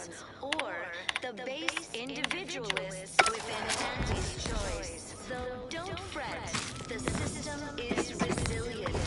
ones, or the base individualists within Andy's choice. So don't fret, the system is resilient.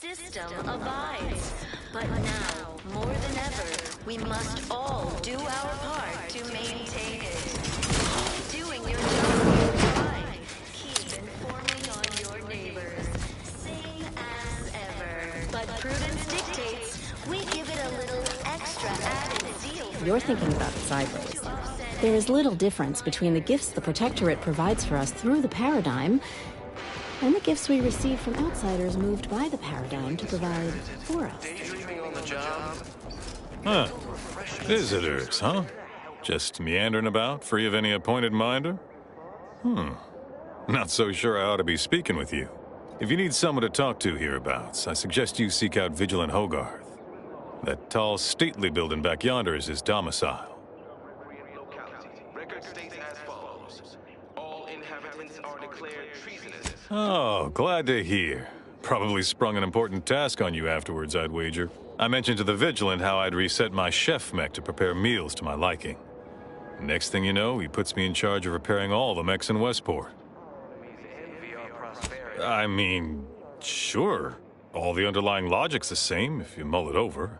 System abides, but now, more than ever, we must all do our part to maintain it. Keep doing your job with pride. Keep informing on your neighbors. Same as ever. But prudence dictates we give it a little extra added zeal. You're thinking about it sideways. There is little difference between the gifts the Protectorate provides for us through the Paradigm and the gifts we receive from outsiders moved by the Paradigm to provide for us. Huh. Visitors, huh? Just meandering about, free of any appointed minder? Not so sure I ought to be speaking with you. If you need someone to talk to hereabouts, I suggest you seek out Vigilant Hogarth. That tall, stately building back yonder is his domicile. Oh, glad to hear. Probably sprung an important task on you afterwards, I'd wager. I mentioned to the Vigilant how I'd reset my chef mech to prepare meals to my liking. Next thing you know, he puts me in charge of repairing all the mechs in Westport. I mean, sure. All the underlying logic's the same, if you mull it over.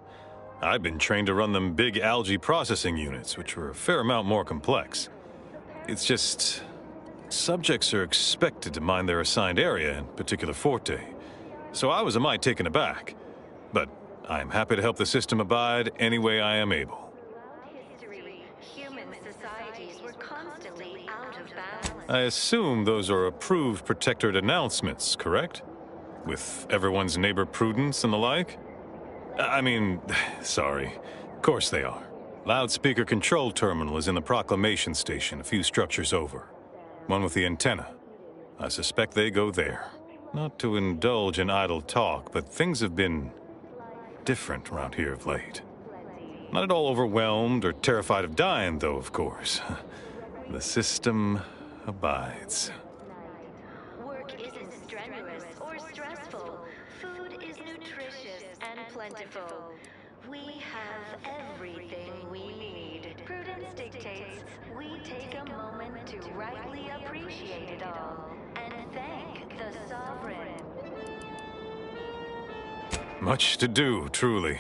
I've been trained to run them big algae processing units, which were a fair amount more complex. It's just... subjects are expected to mind their assigned area and particular forte. So I was a mite taken aback. But I'm happy to help the system abide any way I am able. Human societies were constantly out of balance. I assume those are approved Protectorate announcements, correct? With everyone's neighbor prudence and the like? I mean, sorry. Of course they are. Loudspeaker control terminal is in the proclamation station a few structures over. One with the antenna. I suspect they go there. Not to indulge in idle talk, but things have been different around here of late. Not at all overwhelmed or terrified of dying, though, of course. The system abides. Work isn't strenuous or stressful. Food is nutritious and plentiful. We have everything we need. Prudence dictates we take a moment to rightly appreciate it all and thank the Sovereign. Much to do, truly.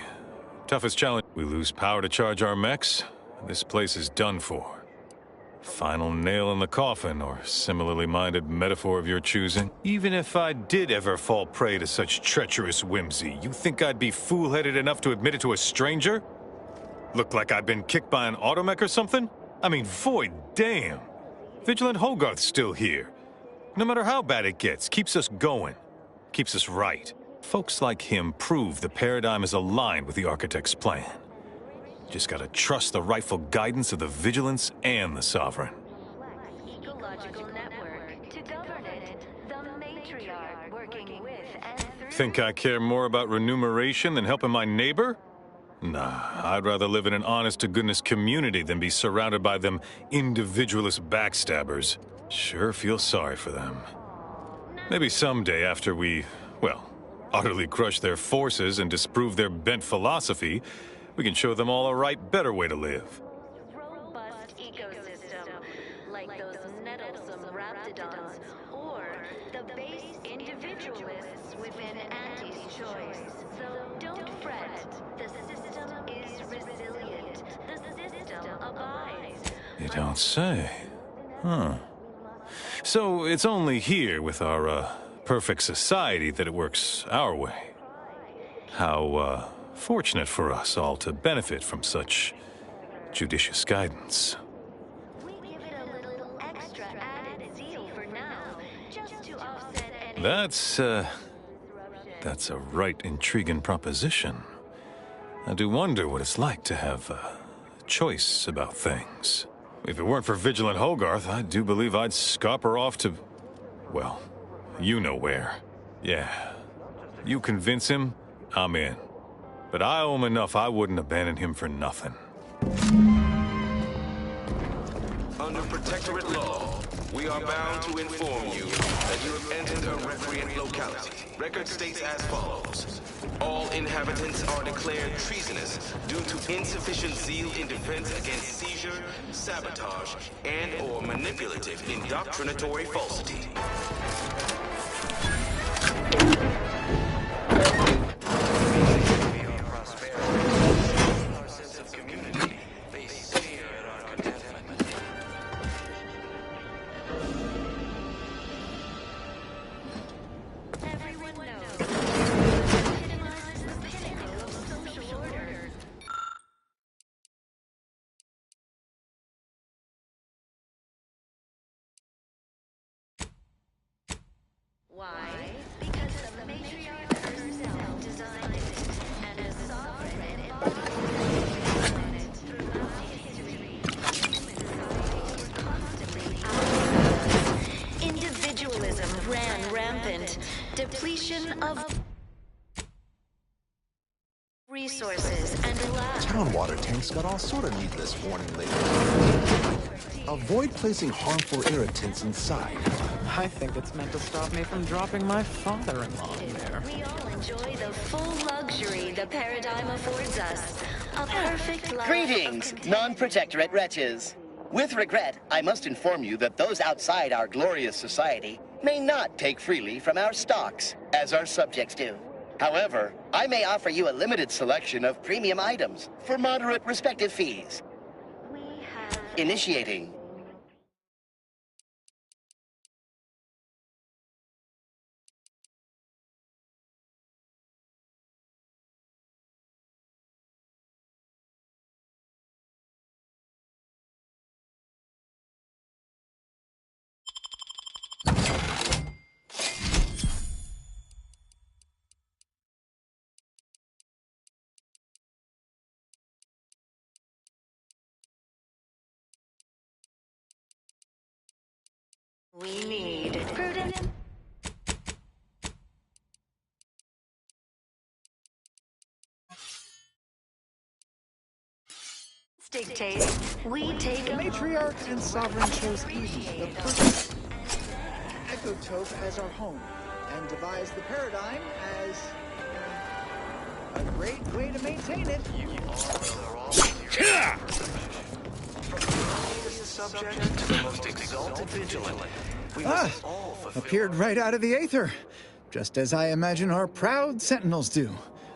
Toughest challenge. We lose power to charge our mechs. This place is done for. Final nail in the coffin, or similarly minded metaphor of your choosing. Even if I did ever fall prey to such treacherous whimsy, you think I'd be fool-headed enough to admit it to a stranger? Look like I've been kicked by an automech or something? I mean, void damn. Vigilant Hogarth's still here. No matter how bad it gets, keeps us going. Keeps us right. Folks like him prove the Paradigm is aligned with the Architect's plan. Just gotta trust the rightful guidance of the Vigilance and the Sovereign. Ecological network. To govern it, the matriarch working with and through... Think I care more about remuneration than helping my neighbor? Nah, I'd rather live in an honest-to-goodness community than be surrounded by them individualist backstabbers. Sure feel sorry for them. Maybe someday after we, well, utterly crush their forces and disprove their bent philosophy, we can show them all a right, better way to live. Robust ecosystem, like those nettlesome raptidons, or the base individualists within Auntie's choice. So don't fret. The system is resilient. The system abides. You don't say. Huh. So it's only here with our, perfect society that it works our way. How, fortunate for us all to benefit from such judicious guidance. We give it a little extra added zeal for now, just to offset any... That's a right intriguing proposition. I do wonder what it's like to have a choice about things. If it weren't for Vigilant Hogarth, I do believe I'd scupper off to... well, you know where. Yeah. You convince him, I'm in. But I owe him enough I wouldn't abandon him for nothing. Under Protectorate law, we are bound to inform you that you have entered a recreant locality. Record states as follows. All inhabitants are declared treasonous due to insufficient zeal in defense against seizure, sabotage, and/or manipulative indoctrinatory falsity. Why? Because the matriarch herself designed it, and a sovereign embodies it. Throughout history, human societies were constantly outcast. Individualism ran rampant. Depletion of resources and lack. Town water tanks got all sort of needless warning labels. Avoid placing harmful irritants inside. I think it's meant to stop me from dropping my father-in-law in there. We all enjoy the full luxury the paradigm affords us. A perfect life. Greetings, non-protectorate wretches. With regret, I must inform you that those outside our glorious society may not take freely from our stocks, as our subjects do. However, I may offer you a limited selection of premium items for moderate respective fees. We have Initiating. We need prudent dictate. We take The matriarch and sovereign chose Eden, the perfect ecotope, as our home, and devised the paradigm as a great way to maintain it. Subject to the most exalted vigilant. We must all fulfill Appeared right out of the aether, just as I imagine our proud sentinels do.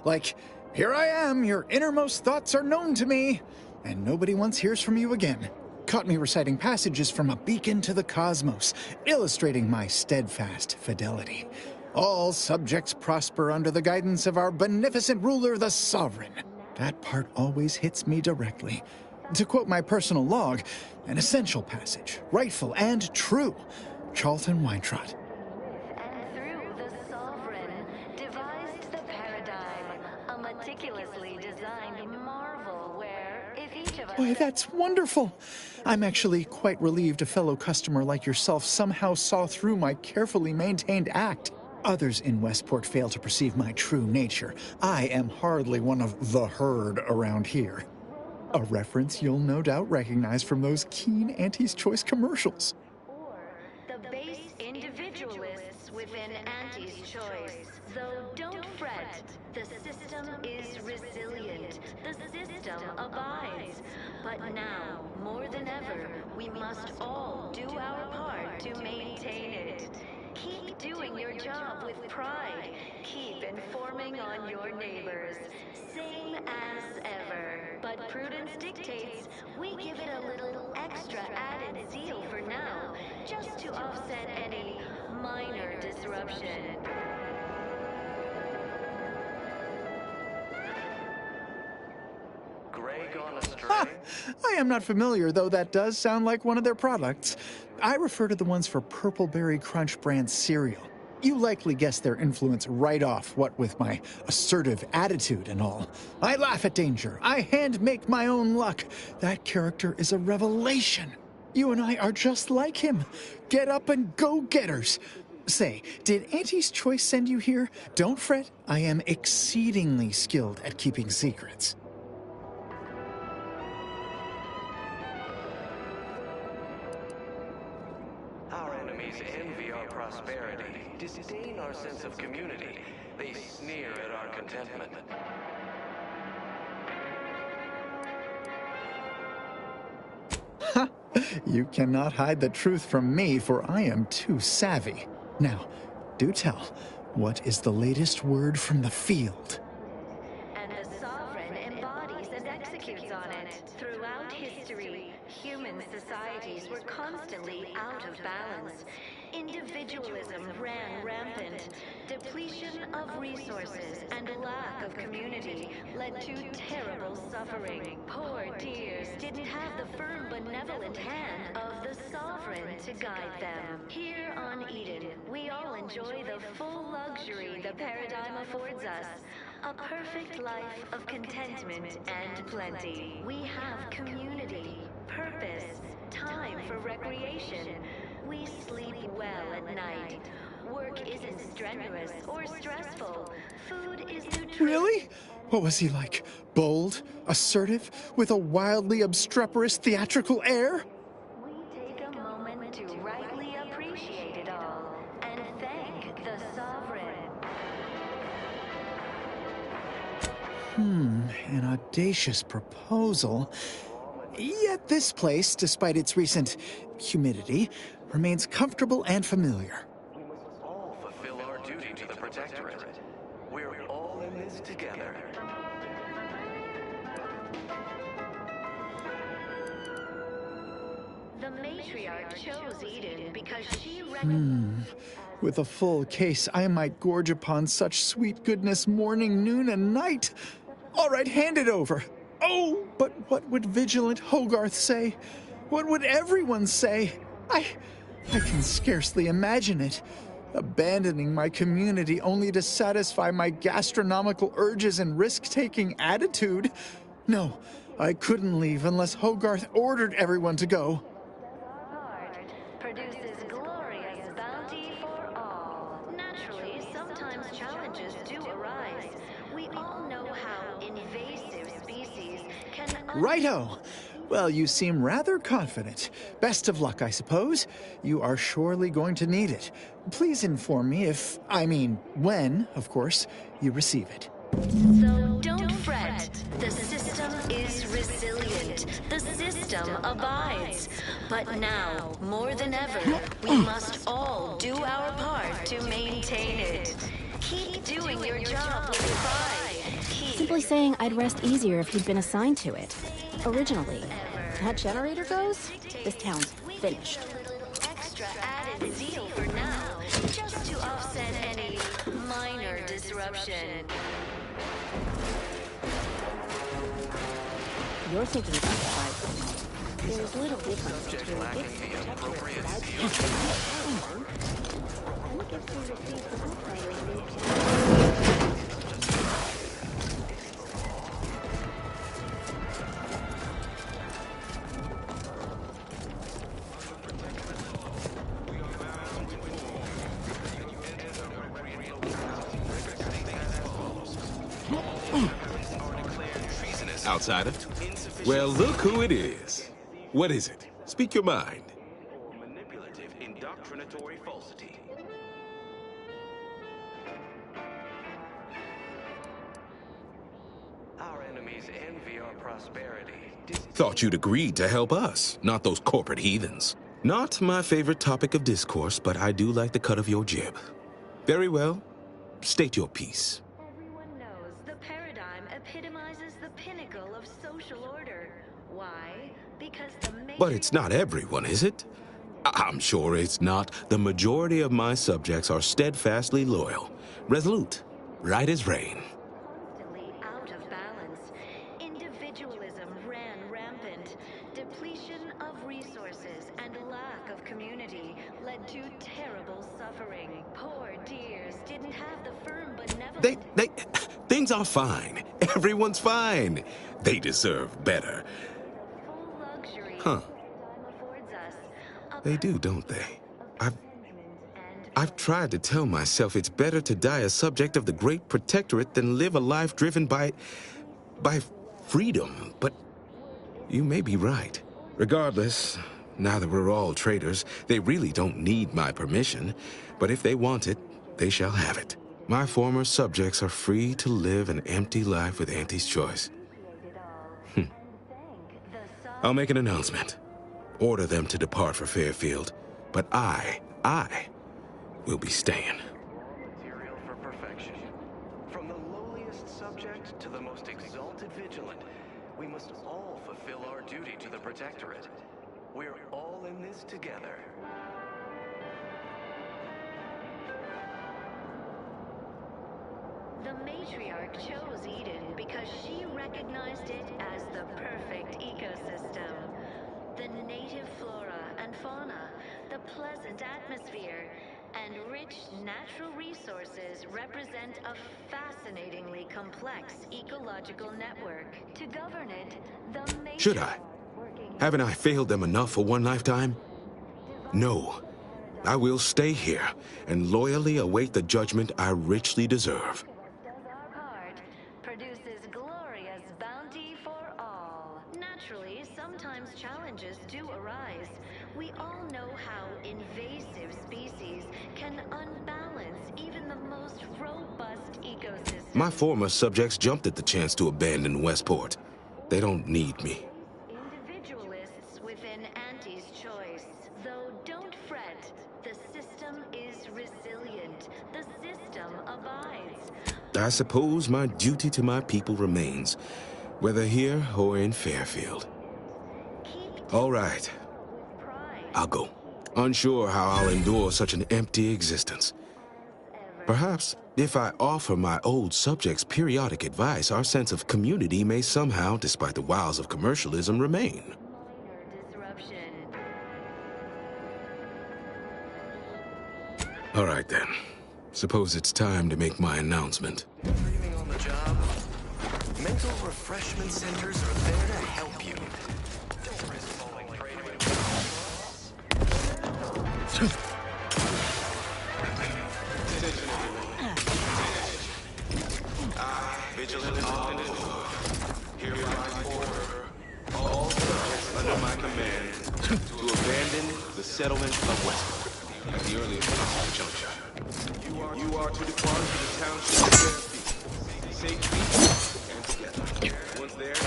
Like, here I am, your innermost thoughts are known to me, and nobody once hears from you again. Caught me reciting passages from a beacon to the cosmos, illustrating my steadfast fidelity. All subjects prosper under the guidance of our beneficent ruler, the Sovereign. That part always hits me directly. To quote my personal log, an essential passage, rightful and true. Charlton Weintrott. and through the sovereign devised the paradigm, a meticulously designed marvel where if each of us Boy, that's wonderful. I'm actually quite relieved a fellow customer like yourself somehow saw through my carefully maintained act. Others in Westport fail to perceive my true nature. I am hardly one of the herd around here. A reference you'll no doubt recognize from those keen Auntie's Choice commercials. or the base individualists within Auntie's choice. So don't fret. The system is resilient. The system abides. But now, more than ever, we must all do our part to maintain it. Keep doing your job with pride. Keep informing on your neighbors. Same as ever. But prudence dictates we give it a little extra added zeal for now, just to offset any minor disruption. Greg on astray? Ha! I am not familiar, though that does sound like one of their products. I refer to the ones for Purple Berry Crunch brand cereal. You likely guessed their influence right off, what with my assertive attitude and all. I laugh at danger. I hand make my own luck. That character is a revelation. You and I are just like him. Get up and go-getters. Say, did Auntie's Choice send you here? Don't fret. I am exceedingly skilled at keeping secrets. Our enemies envy our prosperity, disdain our sense of community. They sneer at our contentment. Ha! You cannot hide the truth from me, for I am too savvy. Now, do tell, what is the latest word from the field? And the sovereign embodies and executes on it. Throughout history, human societies were constantly out of balance. Individualism ran rampant. Depletion of resources and lack of community led to terrible suffering. Poor dears didn't have the firm, benevolent hand of the sovereign to guide them. Here on Eden, we all enjoy the full luxury the paradigm affords us. A perfect life of contentment and plenty. We have community, purpose, time for recreation. We sleep well at night. Work isn't strenuous or stressful. Food is nutritious. Really? What was he like? Bold? Assertive? With a wildly obstreperous theatrical air? We take a moment to rightly appreciate it all and thank the sovereign. An audacious proposal. Yet this place, despite its recent humidity, remains comfortable and familiar. We must all fulfill our duty to the Protectorate. We're all in this together. The matriarch chose Eden because she recognized. With a full case, I might gorge upon such sweet goodness morning, noon, and night. All right, hand it over. Oh, but what would vigilant Hogarth say? What would everyone say? I can scarcely imagine it. Abandoning my community only to satisfy my gastronomical urges and risk-taking attitude. No, I couldn't leave unless Hogarth ordered everyone to go. Art produces glorious bounty for all. Naturally, sometimes challenges do arise. We all know how invasive species can... Righto! Well, you seem rather confident. Best of luck, I suppose. You are surely going to need it. Please inform me when, of course, you receive it. So don't fret. The system is resilient. The system abides. But now, more than ever, we must all do our part to maintain it. Keep doing your job with pride. Simply saying I'd rest easier if he'd been assigned to it. Originally. That generator goes, this town's finished. A little extra added zeal for now, just to offset any minor disruption. You're thinking about the right thing. There's little difference between the gifts the Protectorate provides and the gifts we receive from outsiders. Outsider? Well, look who it is. What is it? Speak your mind. Manipulative, indoctrinatory falsity. always envy our prosperity. Thought you'd agreed to help us, not those corporate heathens. Not my favorite topic of discourse, but I do like the cut of your jib. Very well. State your piece. Everyone knows the paradigm epitomizes the pinnacle of social order. Why? Because the But it's not everyone, is it? I'm sure it's not. The majority of my subjects are steadfastly loyal, resolute, right as rain. constantly out of balance. Individualism ran rampant. Depletion of resources and lack of community led to terrible suffering. Poor dears didn't have the firm benevolent Things are fine. Everyone's fine. They deserve better. full luxury Huh. affords us. A They do, don't they? and I've tried to tell myself it's better to die a subject of the great protectorate than live a life driven by freedom, but you may be right. Regardless, now that we're all traitors, they really don't need my permission, but if they want it, they shall have it. My former subjects are free to live an empty life with Auntie's choice. I'll make an announcement. Order them to depart for Fairfield, but I will be staying. Material for perfection. From the lowliest subject to the most exalted vigilant, we must all fulfill our duty to the Protectorate. We're all in this together. The matriarch chose Eden because she recognized it as the perfect ecosystem. The native flora and fauna, the pleasant atmosphere, and rich natural resources represent a fascinatingly complex ecological network. To govern it, the matriarch... Should I? Haven't I failed them enough for one lifetime? No. I will stay here and loyally await the judgment I richly deserve. does our part, produces glorious bounty for all. Naturally, sometimes challenges do arise. We all know how invasive species can unbalance even the most robust ecosystems. My former subjects jumped at the chance to abandon Westport. They don't need me. Individualists within Auntie's choice. Though don't fret, the system is resilient. The system abides. I suppose my duty to my people remains, whether here or in Fairfield. Keep All right, with pride. I'll go. Unsure how I'll endure such an empty existence. Perhaps, if I offer my old subjects periodic advice, our sense of community may somehow, despite the wiles of commercialism, remain. Minor disruption. All right, then. Suppose it's time to make my announcement. Dreaming on the job? Mental refreshment centers are there to help you. Don't risk falling prey to it. Vigilant on hereby order all subjects under my command to abandon the settlement of Westport at the earliest possible juncture. You are to depart to the township of Fairfield, safely and together. Once there,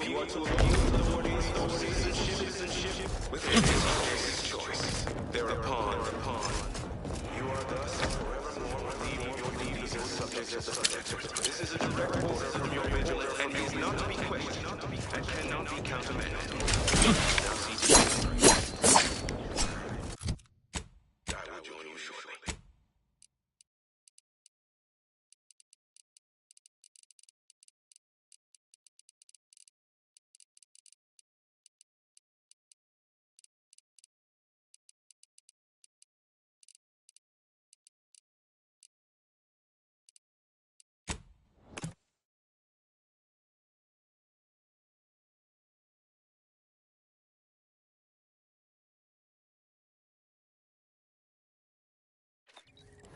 you are to appeal to the authorities of citizenship with a choice. Thereupon, you are thus forevermore relieving your duties as subjects of the Protectorate. This is a direct order from your vigilant and is not to be questioned and cannot be countermanded. Now cease your I will join you shortly.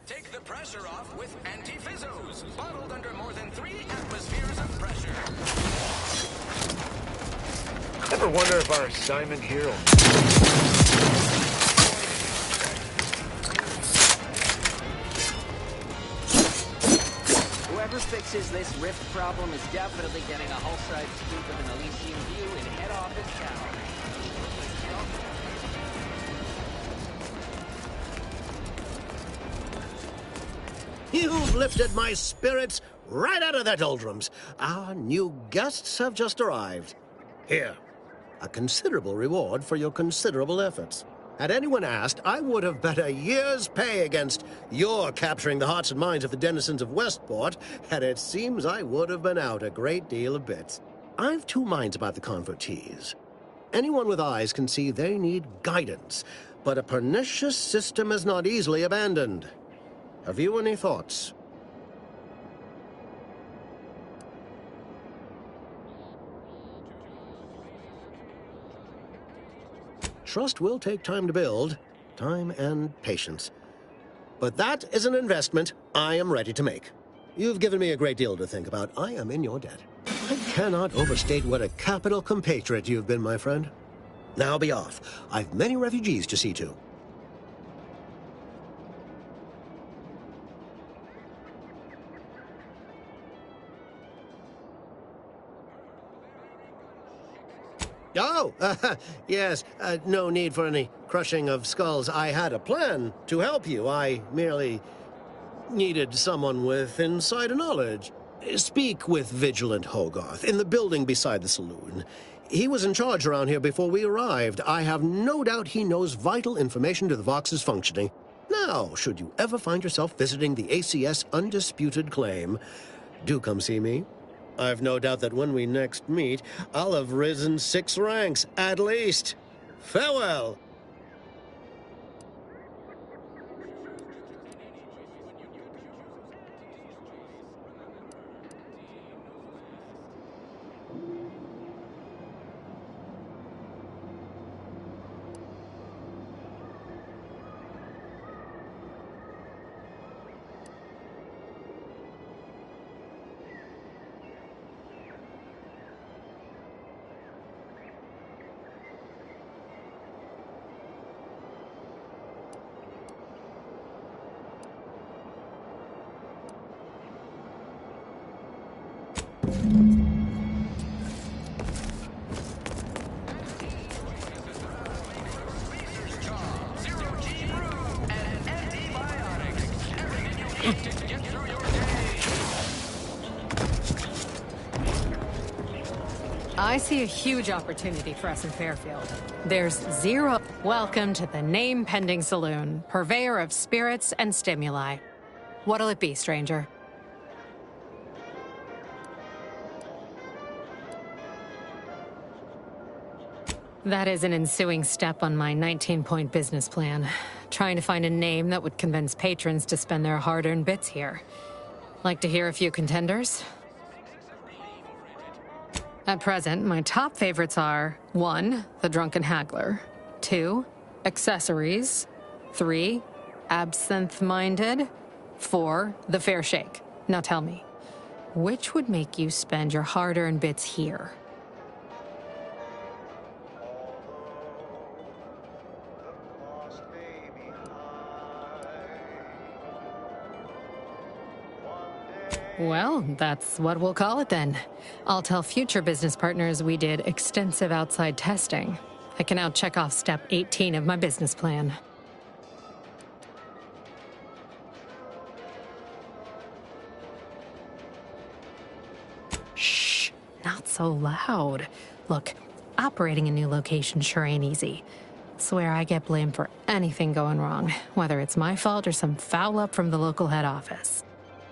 Take the pressure off with anti-fizzos, bottled under more than 3 atmospheres of pressure. Ever wonder if our assignment here will... Whoever fixes this rift problem is definitely getting a hull-side scoop of an Elysian view in head office tower. You've lifted my spirits right out of their doldrums. Our new guests have just arrived. Here, a considerable reward for your considerable efforts. Had anyone asked, I would have bet a year's pay against your capturing the hearts and minds of the denizens of Westport, and it seems I would have been out a great deal of bits. I've two minds about the convertees. Anyone with eyes can see they need guidance, but a pernicious system is not easily abandoned. Have you any thoughts? Trust will take time to build, time and patience. But that is an investment I am ready to make. You've given me a great deal to think about. I am in your debt. I cannot overstate what a capital compatriot you've been, my friend. Now be off. I've many refugees to see to. Oh, yes, no need for any crushing of skulls. I had a plan to help you. I merely needed someone with insider knowledge. Speak with Vigilant Hogarth in the building beside the saloon. He was in charge around here before we arrived. I have no doubt he knows vital information to the Vox's functioning. Now, should you ever find yourself visiting the ACS Undisputed Claim, do come see me. I've no doubt that when we next meet, I'll have risen 6 ranks, at least. Farewell. I see a huge opportunity for us in Fairfield. There's zero... Welcome to the name-pending saloon, purveyor of spirits and stimuli. What'll it be, stranger? That is an ensuing step on my 19-point business plan. Trying to find a name that would convince patrons to spend their hard-earned bits here. Like to hear a few contenders? At present, my top favorites are 1. The Drunken Haggler, 2. Accessories, 3. Absinthe-Minded, 4. The Fair Shake. Now tell me, which would make you spend your hard-earned bits here? Well, that's what we'll call it then. I'll tell future business partners we did extensive outside testing. I can now check off step 18 of my business plan. Shh, not so loud. Look, operating a new location sure ain't easy. Swear I get blamed for anything going wrong, whether it's my fault or some foul up from the local head office.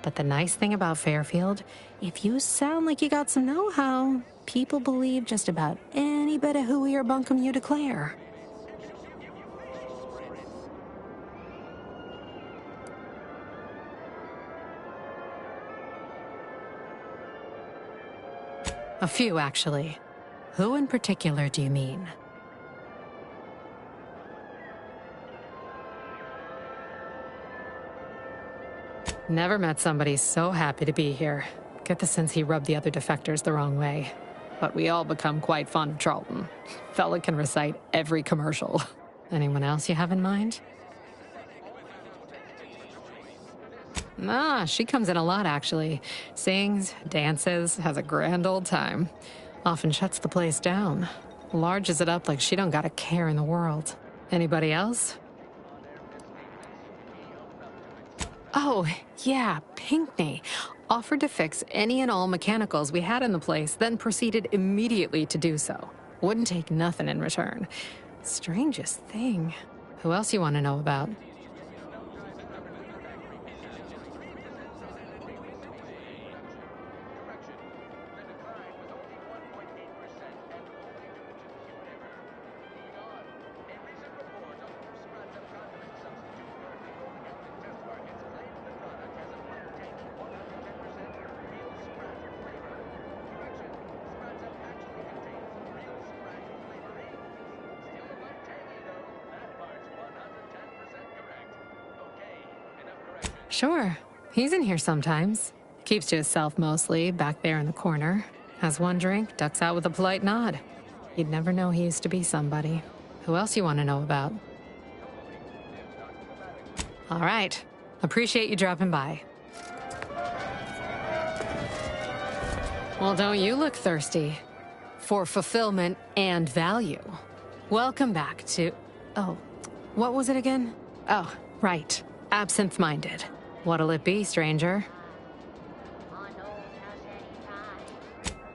But the nice thing about Fairfield, if you sound like you got some know-how, people believe just about any bit of hooey or bunkum you declare. A few, actually. Who in particular do you mean? Never met somebody so happy to be here. Get the sense he rubbed the other defectors the wrong way. But we all become quite fond of Charlton. Fella can recite every commercial. Anyone else you have in mind? Ah, she comes in a lot, actually. Sings, dances, has a grand old time. Often shuts the place down. Larges it up like she don't got a care in the world. Anybody else? Oh, yeah, Pinkney. Offered to fix any and all mechanicals we had in the place, then proceeded immediately to do so. Wouldn't take nothing in return. Strangest thing. Who else you want to know about? Sure. He's in here sometimes. Keeps to himself mostly, back there in the corner. Has one drink, ducks out with a polite nod. You'd never know he used to be somebody. Who else you want to know about? All right. Appreciate you dropping by. Well, don't you look thirsty for fulfillment and value. Welcome back to... Oh, what was it again? Oh, right. Absent-minded. What'll it be, stranger?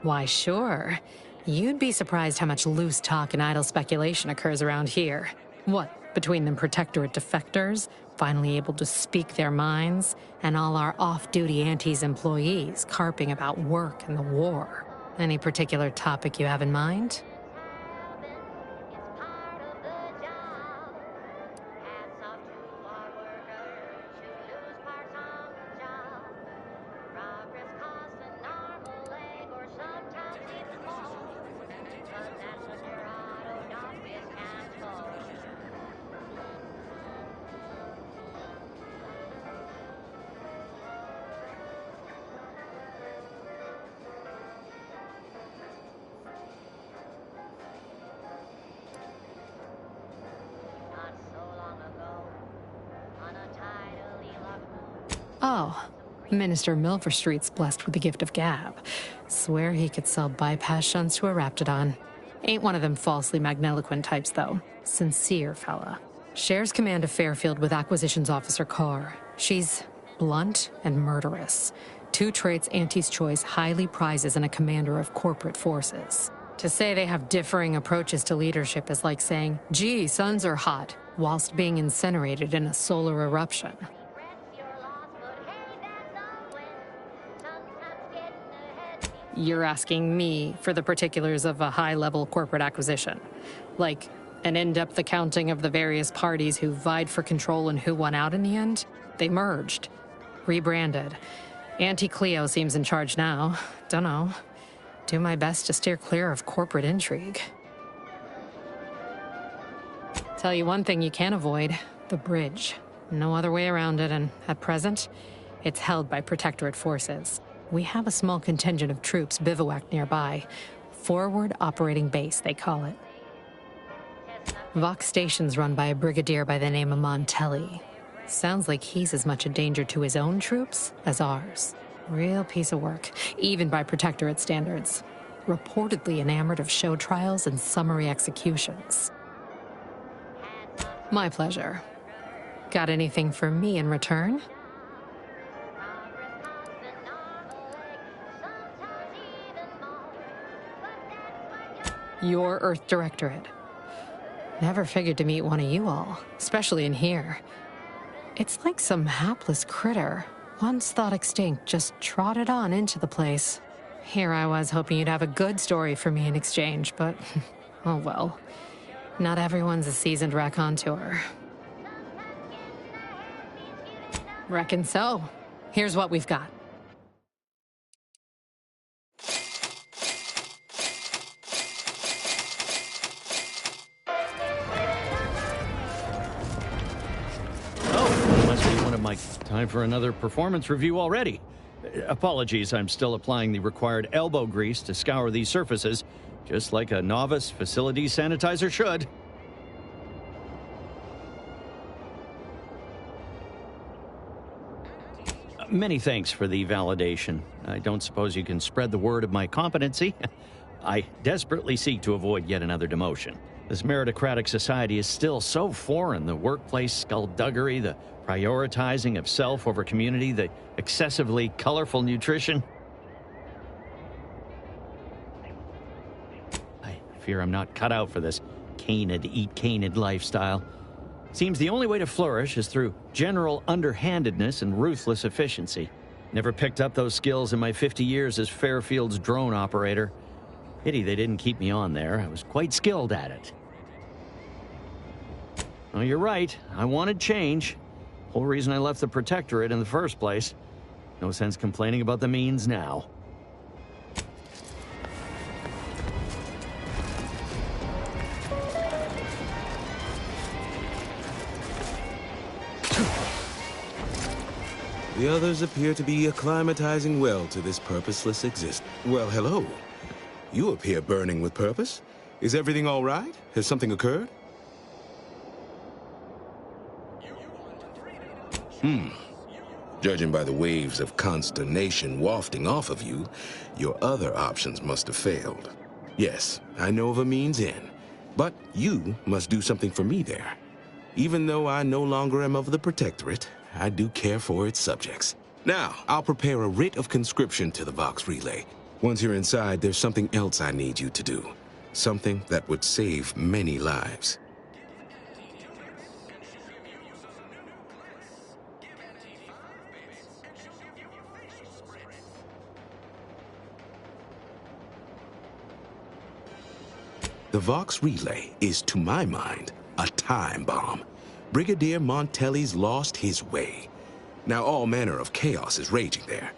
Why, sure. You'd be surprised how much loose talk and idle speculation occurs around here. What, between the Protectorate defectors, finally able to speak their minds, and all our off-duty Antes employees carping about work and the war. Any particular topic you have in mind? Oh, Minister Milverstreet's blessed with the gift of gab. Swear he could sell bypass shunts to a Raptidon. Ain't one of them falsely magniloquent types, though. Sincere fella. Shares command of Fairfield with Acquisitions Officer Carr. She's blunt and murderous. Two traits Auntie's Choice highly prizes in a commander of corporate forces. To say they have differing approaches to leadership is like saying, gee, suns are hot, whilst being incinerated in a solar eruption. You're asking me for the particulars of a high-level corporate acquisition. Like an in-depth accounting of the various parties who vied for control and who won out in the end? They merged. Rebranded. Auntie Cleo seems in charge now. Dunno. Do my best to steer clear of corporate intrigue. Tell you one thing you can't avoid. The bridge. No other way around it, and at present, it's held by Protectorate forces. We have a small contingent of troops bivouacked nearby. Forward Operating Base, they call it. Vox Station's run by a brigadier by the name of Montelli. Sounds like he's as much a danger to his own troops as ours. Real piece of work, even by Protectorate standards. Reportedly enamored of show trials and summary executions. My pleasure. Got anything for me in return? Your Earth Directorate. Never figured to meet one of you all, especially in here. It's like some hapless critter, once thought extinct, just trotted on into the place. Here I was hoping you'd have a good story for me in exchange, but oh well. Not everyone's a seasoned raconteur. Reckon so. Here's what we've got. Time for another performance review already. Apologies, I'm still applying the required elbow grease to scour these surfaces, just like a novice facility sanitizer should. Many thanks for the validation. I don't suppose you can spread the word of my competency? I desperately seek to avoid yet another demotion. This meritocratic society is still so foreign. The workplace skullduggery, the prioritizing of self over community, the excessively colorful nutrition. I fear I'm not cut out for this canid, eat canid lifestyle. Seems the only way to flourish is through general underhandedness and ruthless efficiency. Never picked up those skills in my 50 years as Fairfield's drone operator. Pity they didn't keep me on there. I was quite skilled at it. Oh, you're right. I wanted change. Whole reason I left the Protectorate in the first place. No sense complaining about the means now. The others appear to be acclimatizing well to this purposeless existence. Well, hello. You appear burning with purpose. Is everything all right? Has something occurred? Judging by the waves of consternation wafting off of you, your other options must have failed. Yes, I know of a means in, but you must do something for me there. Even though I no longer am of the Protectorate, I do care for its subjects. Now, I'll prepare a writ of conscription to the Vox Relay. Once you're inside, there's something else I need you to do. Something that would save many lives. The Vox Relay is, to my mind, a time bomb. Brigadier Montelli's lost his way. Now all manner of chaos is raging there.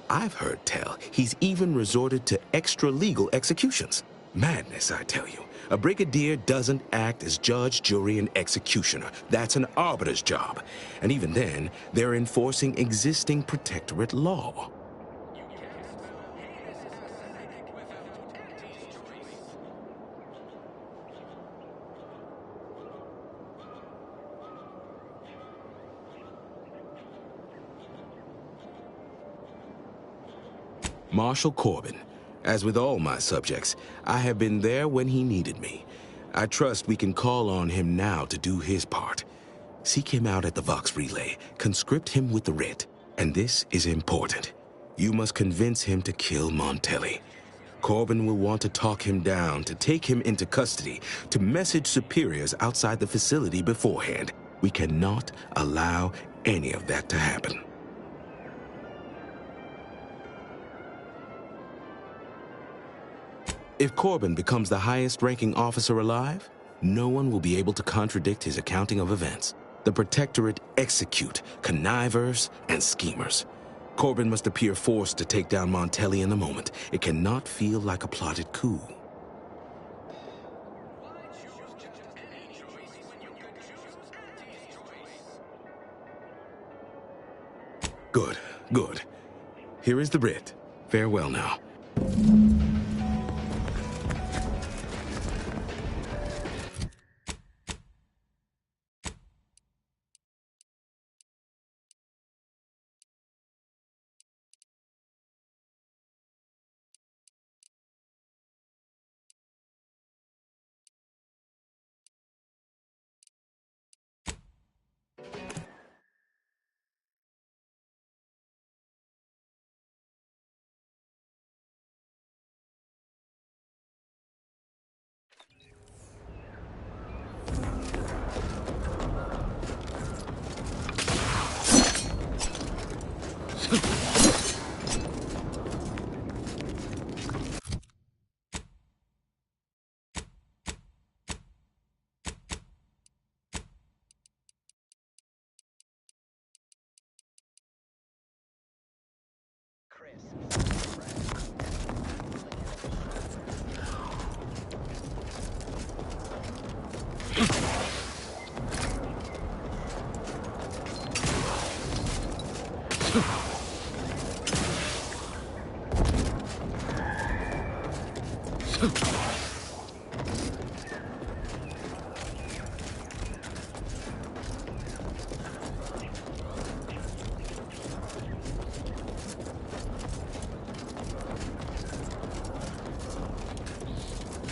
I've heard tell he's even resorted to extra-legal executions. Madness, I tell you. A brigadier doesn't act as judge, jury, and executioner. That's an arbiter's job. And even then, they're enforcing existing Protectorate law. Marshal Corbin. As with all my subjects, I have been there when he needed me. I trust we can call on him now to do his part. Seek him out at the Vox Relay, conscript him with the writ. And this is important. You must convince him to kill Montelli. Corbin will want to talk him down, to take him into custody, to message superiors outside the facility beforehand. We cannot allow any of that to happen. If Corbin becomes the highest-ranking officer alive, no one will be able to contradict his accounting of events. The Protectorate execute connivers and schemers. Corbin must appear forced to take down Montelli in the moment. It cannot feel like a plotted coup. Good, good. Here is the writ. Farewell now.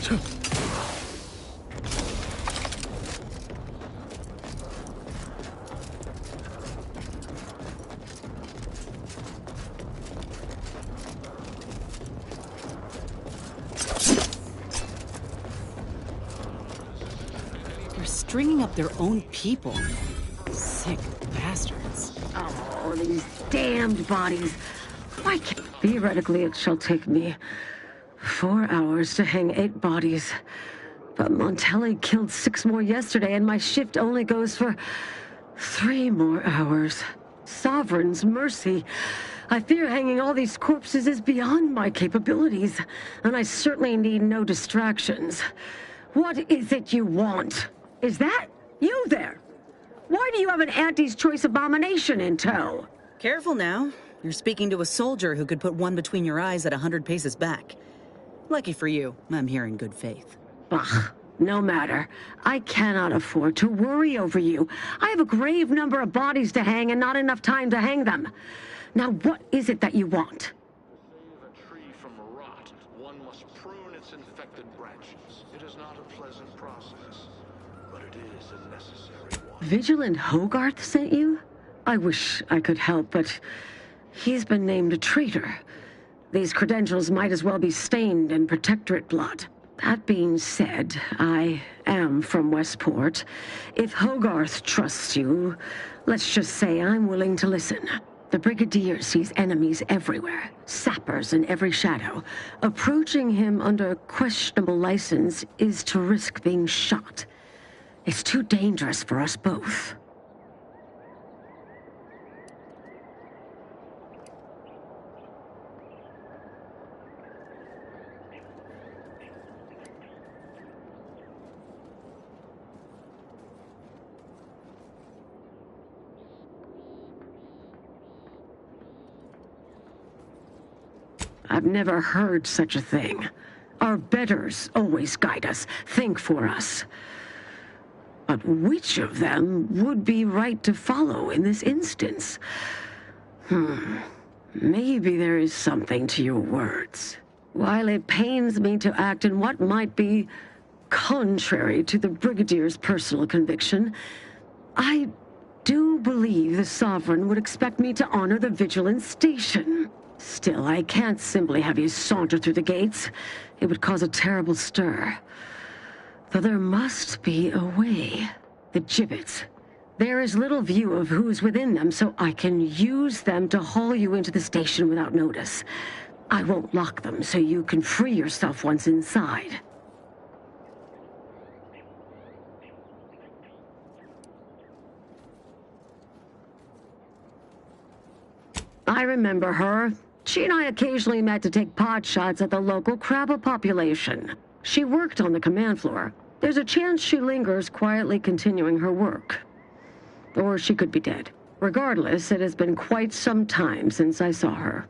They're stringing up their own people. Sick bastards. Oh, these damned bodies. Why can't... Theoretically, it shall take me 4 hours to hang 8 bodies. But Montelli killed 6 more yesterday, and my shift only goes for 3 more hours. Sovereign's mercy. I fear hanging all these corpses is beyond my capabilities, and I certainly need no distractions. What is it you want? Is that you there? Why do you have an Auntie's Choice abomination in tow? Careful now. You're speaking to a soldier who could put one between your eyes at 100 paces back. Lucky for you, I'm here in good faith. Ugh, no matter. I cannot afford to worry over you. I have a grave number of bodies to hang and not enough time to hang them. Now, what is it that you want? To save a tree from rot, one must prune its infected branches. It is not a pleasant process, but it is a necessary one. Vigilant Hogarth sent you? I wish I could help, but he's been named a traitor. These credentials might as well be stained in Protectorate blood. That being said, I am from Westport. If Hogarth trusts you, let's just say I'm willing to listen. The Brigadier sees enemies everywhere, sappers in every shadow. Approaching him under questionable license is to risk being shot. It's too dangerous for us both. I've never heard such a thing. Our betters always guide us, think for us. But which of them would be right to follow in this instance? Maybe there is something to your words. While it pains me to act in what might be contrary to the Brigadier's personal conviction, I do believe the Sovereign would expect me to honor the Vigilance Station. Still, I can't simply have you saunter through the gates. It would cause a terrible stir. Though there must be a way. The gibbets. There is little view of who's within them, so I can use them to haul you into the station without notice. I won't lock them, so you can free yourself once inside. I remember her. She and I occasionally met to take pot shots at the local Krabba population. She worked on the command floor. There's a chance she lingers, quietly continuing her work. Or she could be dead. Regardless, it has been quite some time since I saw her.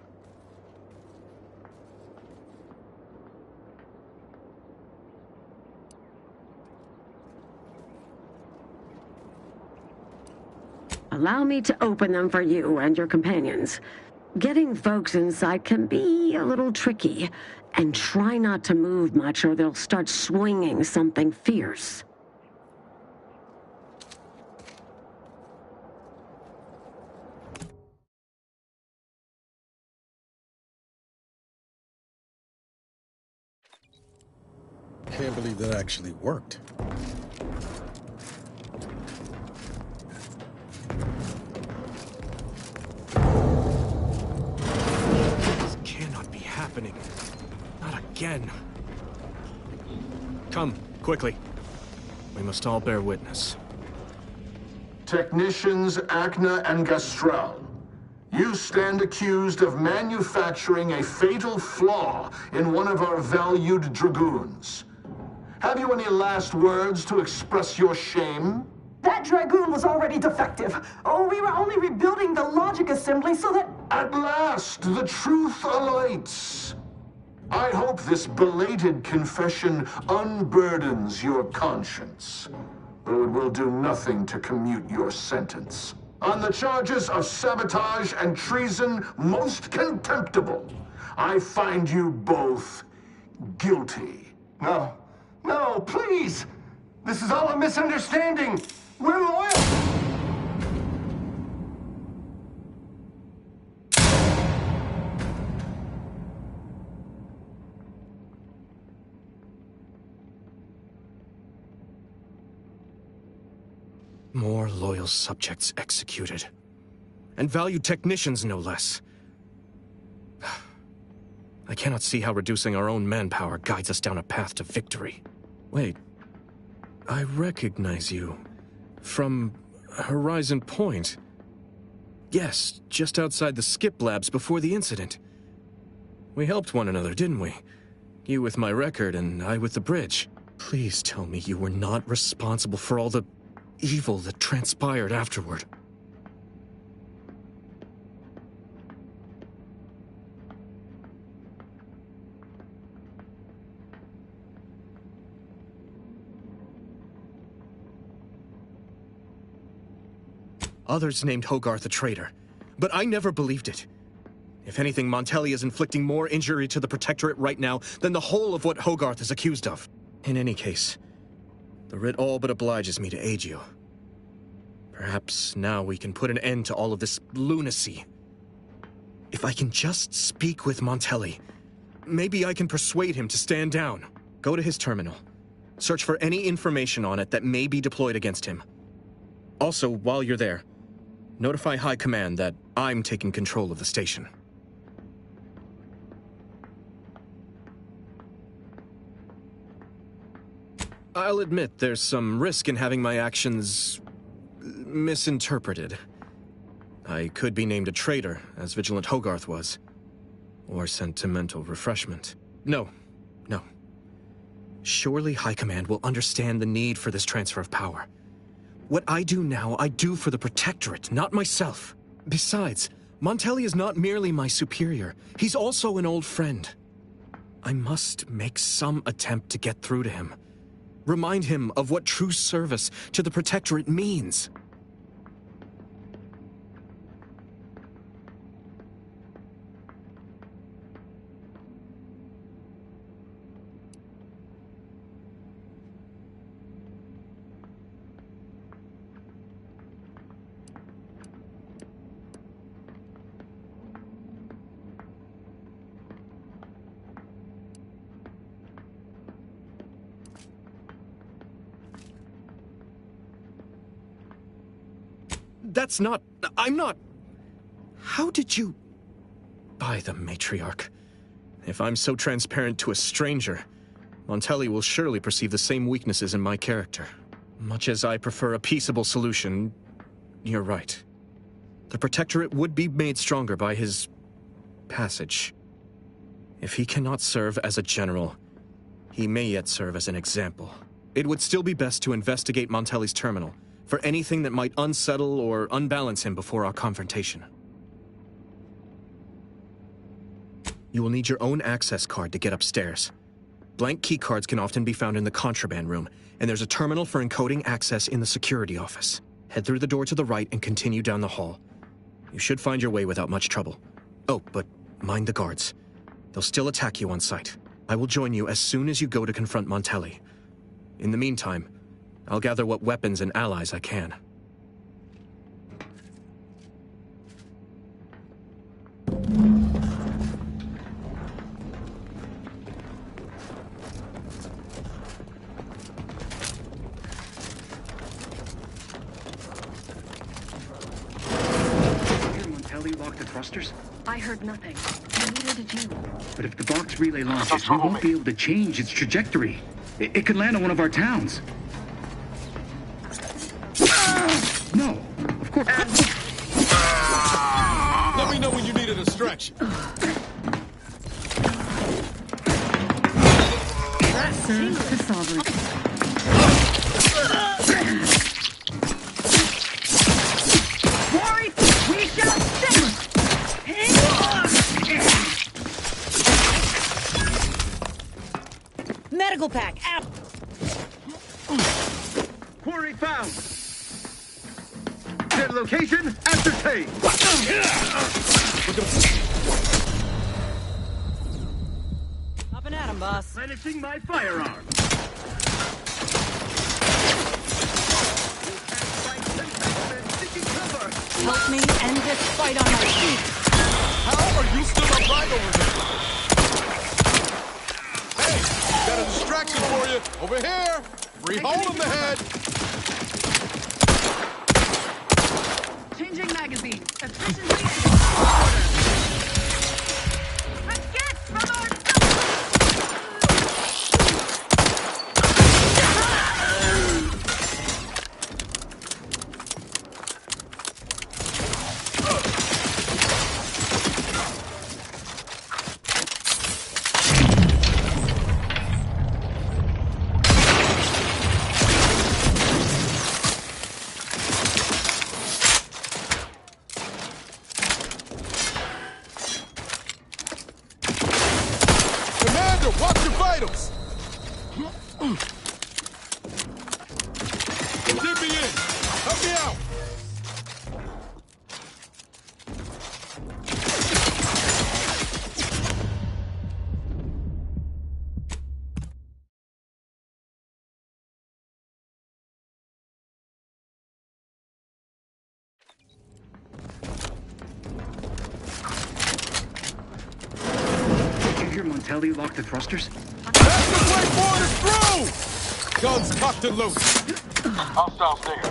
Allow me to open them for you and your companions. Getting folks inside can be a little tricky, and try not to move much or they'll start swinging something fierce. Can't believe that actually worked. This cannot be happening. Not again. Come, quickly. We must all bear witness. Technicians Acna and Gastrell, you stand accused of manufacturing a fatal flaw in one of our valued dragoons. Have you any last words to express your shame? That dragoon was already defective. Oh, we were only rebuilding the logic assembly so that... At last, the truth alights. I hope this belated confession unburdens your conscience, though it will do nothing to commute your sentence. On the charges of sabotage and treason most contemptible, I find you both guilty. No, No, please! This is all a misunderstanding! We're loyal! More loyal subjects executed. And valued technicians, no less. I cannot see how reducing our own manpower guides us down a path to victory. Wait. I recognize you. From Horizon Point. Yes, just outside the skip labs before the incident. We helped one another, didn't we? You with my record and I with the bridge. Please tell me you were not responsible for all the evil that transpired afterward. Others named Hogarth a traitor, but I never believed it. If anything, Montelli is inflicting more injury to the Protectorate right now than the whole of what Hogarth is accused of. In any case, the writ all but obliges me to aid you. Perhaps now we can put an end to all of this lunacy. If I can just speak with Montelli, maybe I can persuade him to stand down. Go to his terminal. Search for any information on it that may be deployed against him. Also, while you're there, notify High Command that I'm taking control of the station. I'll admit there's some risk in having my actions misinterpreted. I could be named a traitor, as Vigilant Hogarth was. Or sent to mental refreshment. No. Surely High Command will understand the need for this transfer of power. What I do now, I do for the Protectorate, not myself. Besides, Montelli is not merely my superior. He's also an old friend. I must make some attempt to get through to him. Remind him of what true service to the Protectorate means. I'm not... How did you... By the Matriarch. If I'm so transparent to a stranger, Montelli will surely perceive the same weaknesses in my character. Much as I prefer a peaceable solution, you're right. The Protectorate would be made stronger by his... passage. If he cannot serve as a general, he may yet serve as an example. It would still be best to investigate Montelli's terminal, for anything that might unsettle or unbalance him before our confrontation. You will need your own access card to get upstairs. Blank keycards can often be found in the contraband room, and there's a terminal for encoding access in the security office. Head through the door to the right and continue down the hall. You should find your way without much trouble. Oh, but mind the guards. They'll still attack you on sight. I will join you as soon as you go to confront Montelli. In the meantime, I'll gather what weapons and allies I can. Montelli locked the thrusters? I heard nothing. Neither did you. But if the box relay launches, we won't be able to change its trajectory. It could land on one of our towns. No, of course. Let me know when you need a distraction. That serves the sovereign. Worry, we shall see. Medical pack, out! Quarry found. Their location ascertained. Up and at him, boss. Replenishing my firearm. Help me end this fight on my feet. How are you still upright over there? Hey, got a distraction for you. Over here. Free hole in the head. Changing magazine. Efficiency and order. Let's get from our Watch your vitals! Dip me in! Help me out! Did you hear Montelli lock the thrusters? That's the way forward is through! Guns cocked and loaded. Hostiles there.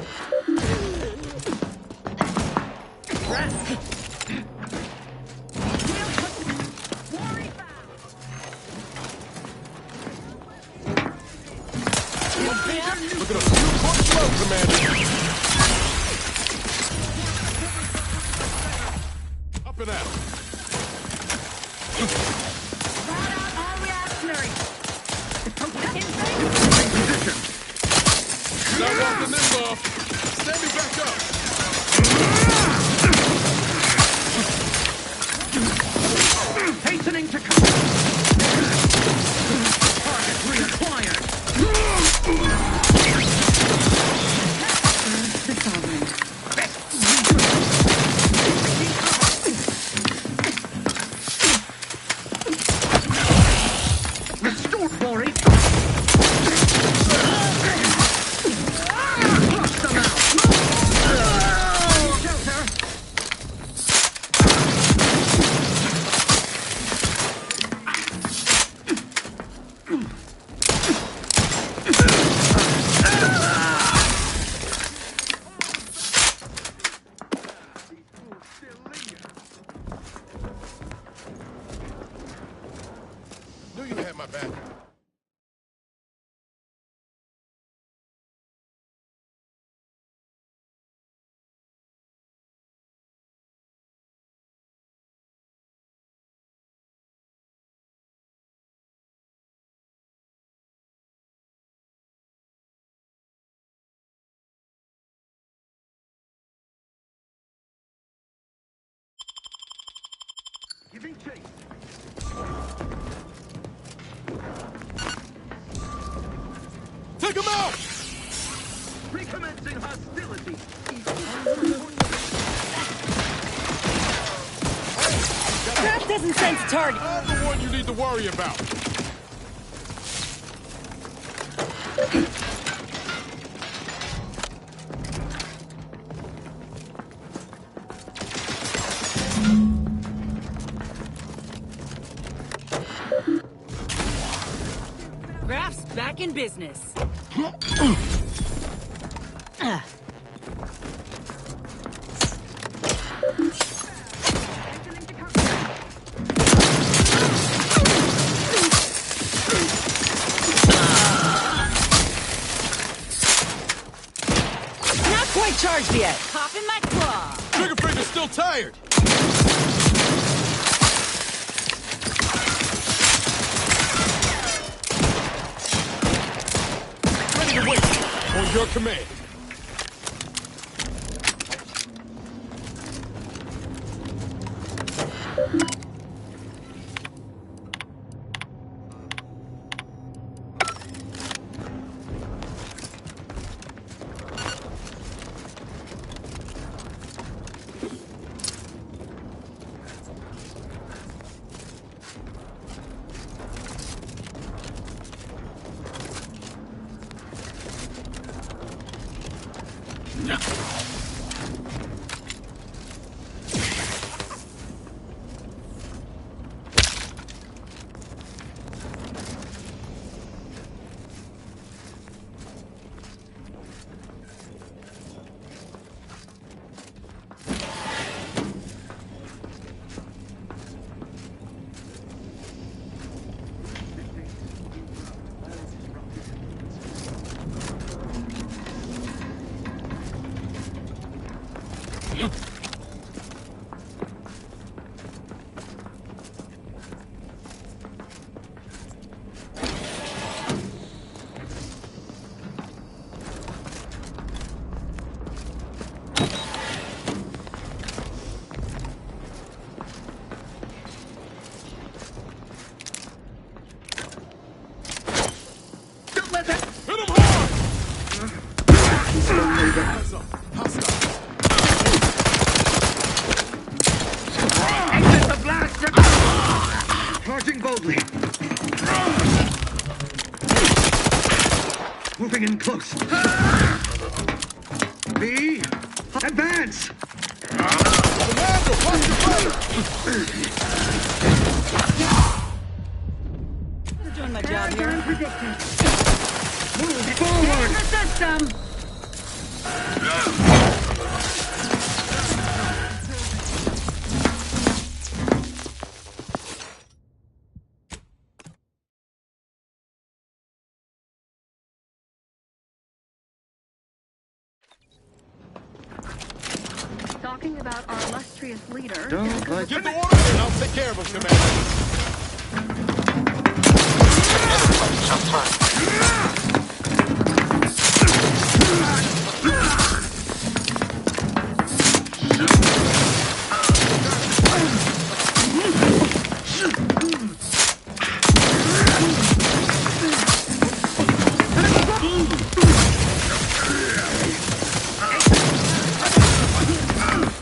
Look at us. You push slow, Commander. Up and out. Not walking this off. Standing back up. Hastening to come. Target reacquired. Restored glory. Knew you had my back. Giving chase. Take him out! Recommencing hostility. That doesn't sense a target. I'm the one you need to worry about. Graph's back in business. Not quite charged yet. Popping my claw. Trigger finger's still tired. Ready to wait. On your command. Charging boldly. Moving in close. B, advance. Commander, watch your fire! You're doing my job here. Move forward. The system. Talking about our illustrious leader. Don't like Get the order and I'll take care of him, Commander.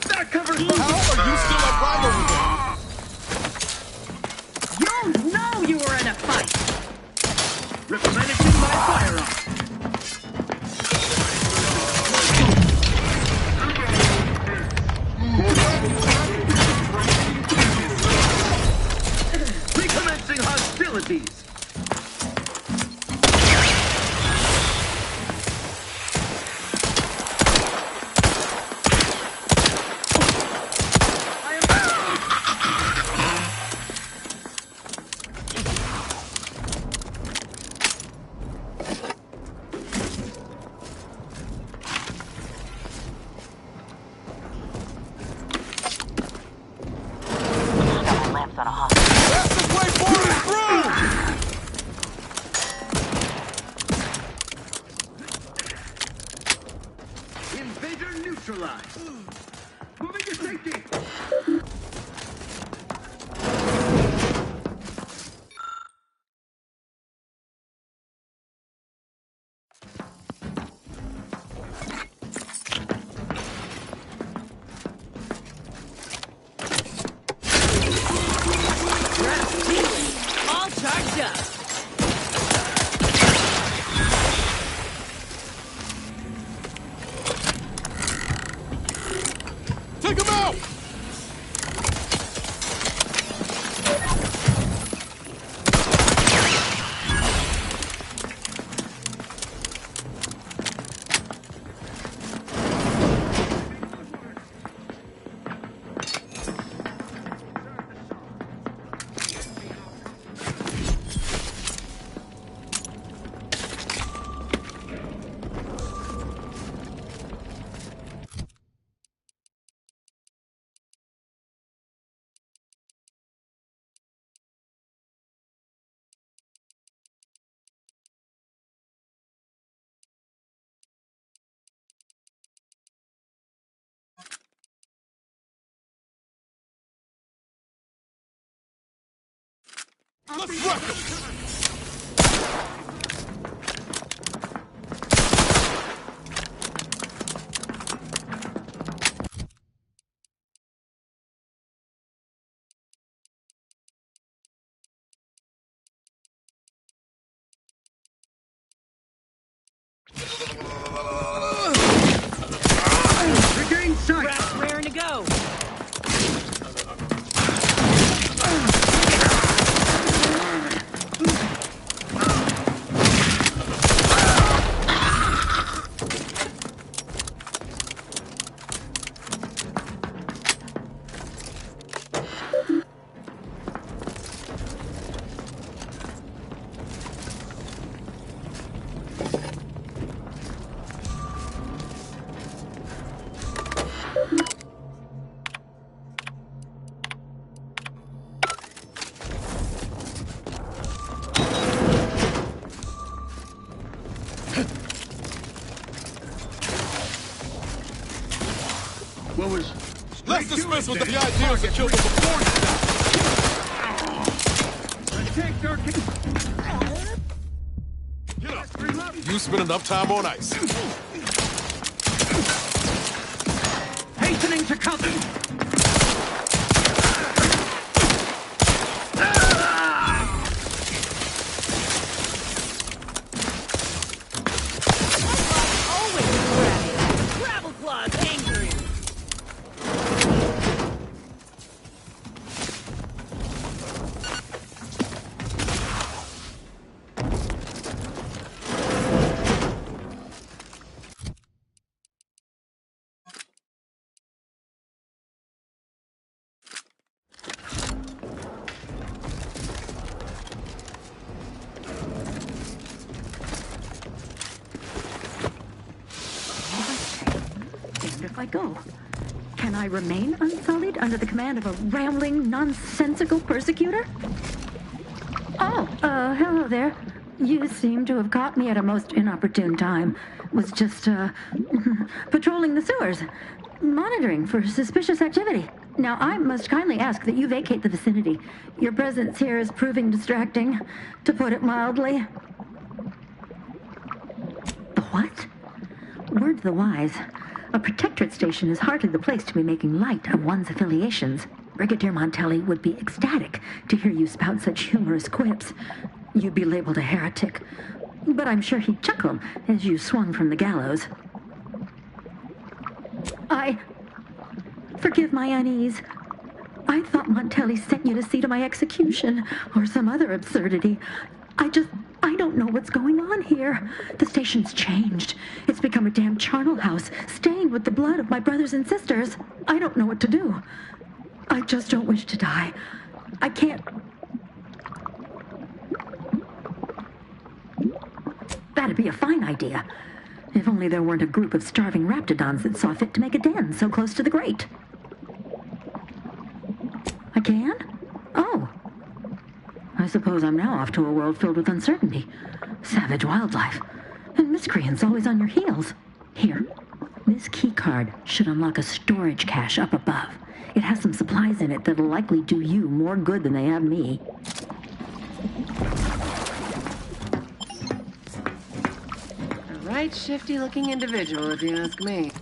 That covers How are you still alive over there? You know you were in a fight. replenishing my firearm. Recommencing hostilities. Invader neutralized. Moving to safety. All charged up. Take him out! Let's wreck him! Regain sight. Craft's raring to go. What was? Let's dismiss with the idea to kill them before Attack our Get up! You spent enough time on ice. hastening to counter. I go? Can I remain unsullied under the command of a rambling, nonsensical persecutor? Oh, hello there. You seem to have caught me at a most inopportune time. Was just, patrolling the sewers, monitoring for suspicious activity. Now, I must kindly ask that you vacate the vicinity. Your presence here is proving distracting, to put it mildly. The what? Word to the wise. A protectorate station is hardly the place to be making light of one's affiliations. Brigadier Montelli would be ecstatic to hear you spout such humorous quips. You'd be labeled a heretic, but I'm sure he'd chuckle as you swung from the gallows. Forgive my unease. I thought Montelli sent you to see to my execution, or some other absurdity. I don't know what's going on here. The station's changed. It's become a damn charnel house, stained with the blood of my brothers and sisters. I don't know what to do. I just don't wish to die. I can't... That'd be a fine idea. If only there weren't a group of starving raptidons that saw fit to make a den so close to the grate. I can? Oh. I suppose I'm now off to a world filled with uncertainty, savage wildlife, and miscreants always on your heels. Here, this keycard should unlock a storage cache up above. It has some supplies in it that'll likely do you more good than they have me. A right shifty-looking individual, if you ask me.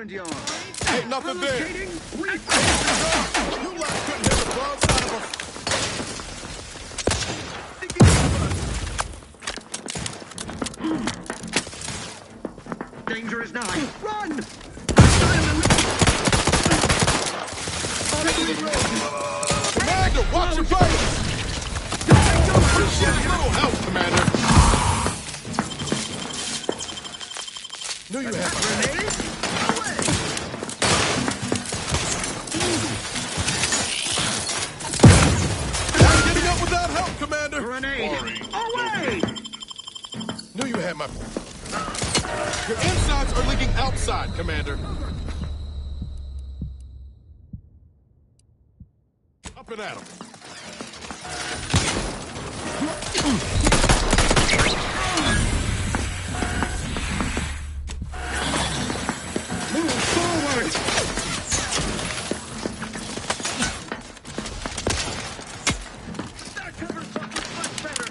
Ain't nothing there. You lot couldn't hit the broadside of a... Danger is nigh. Run! Commander, watch your back! Appreciate a little help, Commander. Knew you had grenades. Not getting up without help, Commander. Grenade. Away! Knew you had my... Your insides are leaking outside, Commander. ripping at him. Move forward! That covers much better.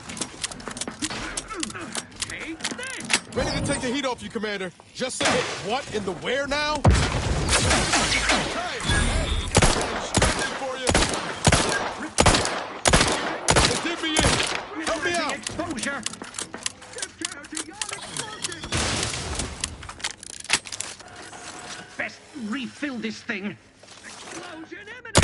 Take this! Ready to take the heat off you, Commander. Just say what in the where now? Hey! For you. Dip me in. Help me out. Exposure! Best refill this thing. Explosion imminent!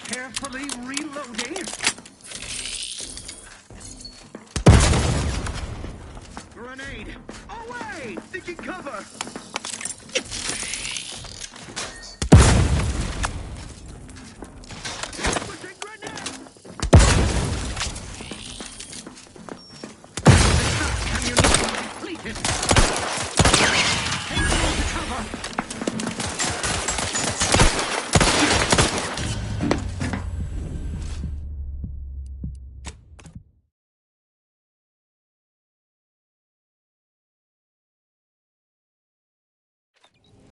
Carefully reloading. Grenade! Away! Taking cover!